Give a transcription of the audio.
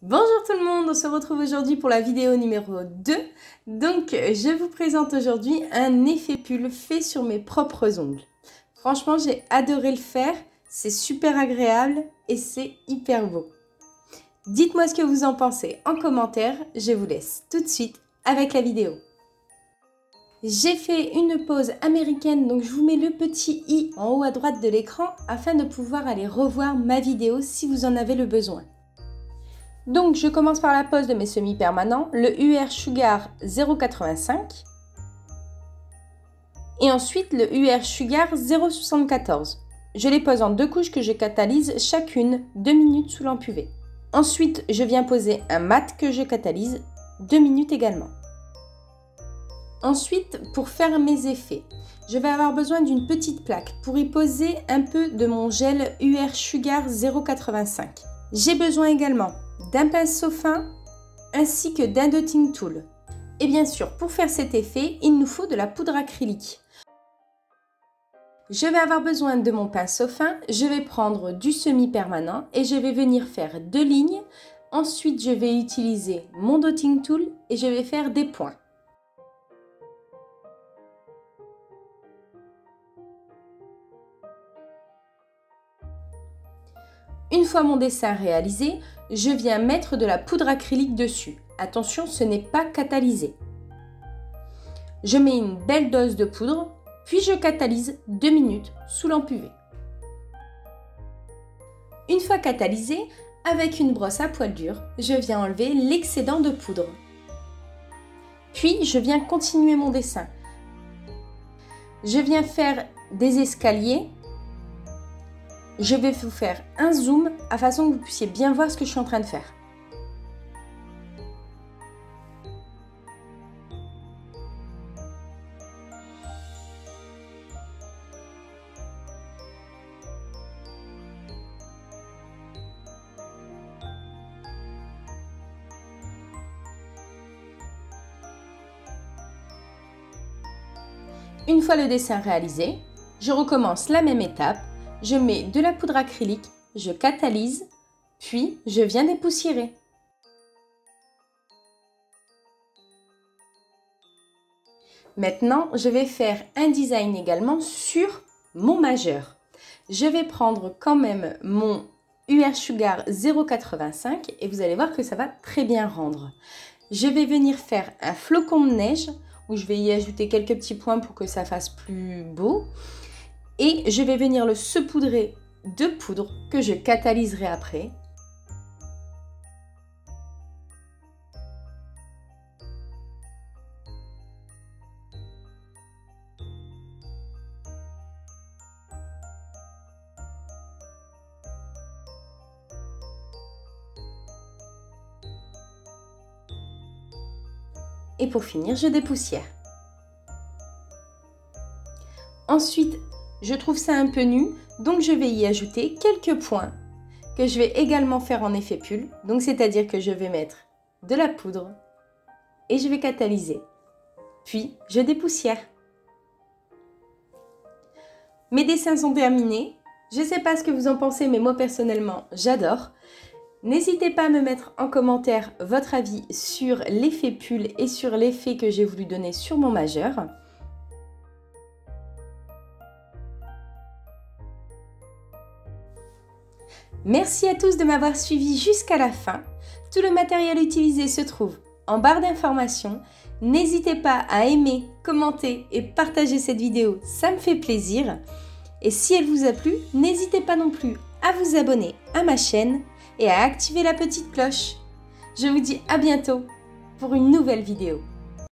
Bonjour tout le monde, on se retrouve aujourd'hui pour la vidéo numéro 2. Donc je vous présente aujourd'hui un effet pull fait sur mes propres ongles. Franchement j'ai adoré le faire, c'est super agréable et c'est hyper beau. Dites-moi ce que vous en pensez en commentaire, je vous laisse tout de suite avec la vidéo. J'ai fait une pause américaine, donc je vous mets le petit i en haut à droite de l'écran afin de pouvoir aller revoir ma vidéo si vous en avez le besoin. Donc je commence par la pose de mes semi-permanents, le UR Sugar 0,85 et ensuite le UR Sugar 0,74. Je les pose en deux couches que je catalyse chacune 2 minutes sous lampe UV. Ensuite je viens poser un mat que je catalyse 2 minutes également. Ensuite, pour faire mes effets, je vais avoir besoin d'une petite plaque pour y poser un peu de mon gel UR Sugar 0,85. J'ai besoin également d'un pinceau fin ainsi que d'un dotting tool. Et bien sûr, pour faire cet effet, il nous faut de la poudre acrylique. Je vais avoir besoin de mon pinceau fin, je vais prendre du semi-permanent et je vais venir faire 2 lignes. Ensuite, je vais utiliser mon dotting tool et je vais faire des points. Une fois mon dessin réalisé, je viens mettre de la poudre acrylique dessus. Attention, ce n'est pas catalysé. Je mets une belle dose de poudre, puis je catalyse 2 minutes sous lampe UV. Une fois catalysé, avec une brosse à poil dur, je viens enlever l'excédent de poudre. Puis je viens continuer mon dessin. Je viens faire des escaliers. Je vais vous faire un zoom afin que vous puissiez bien voir ce que je suis en train de faire. Une fois le dessin réalisé, je recommence la même étape. Je mets de la poudre acrylique, je catalyse, puis je viens dépoussiérer. Maintenant, je vais faire un design également sur mon majeur. Je vais prendre quand même mon UR Sugar 0,85 et vous allez voir que ça va très bien rendre. Je vais venir faire un flocon de neige où je vais y ajouter quelques petits points pour que ça fasse plus beau. Et je vais venir le saupoudrer de poudre que je catalyserai après. Et pour finir, je dépoussière. Ensuite, je trouve ça un peu nu, donc je vais y ajouter quelques points que je vais également faire en effet pull. Donc c'est-à-dire que je vais mettre de la poudre et je vais catalyser. Puis je dépoussière. Mes dessins sont terminés. Je ne sais pas ce que vous en pensez, mais moi personnellement, j'adore. N'hésitez pas à me mettre en commentaire votre avis sur l'effet pull et sur l'effet que j'ai voulu donner sur mon majeur. Merci à tous de m'avoir suivi jusqu'à la fin. Tout le matériel utilisé se trouve en barre d'informations. N'hésitez pas à aimer, commenter et partager cette vidéo, ça me fait plaisir. Et si elle vous a plu, n'hésitez pas non plus à vous abonner à ma chaîne et à activer la petite cloche. Je vous dis à bientôt pour une nouvelle vidéo.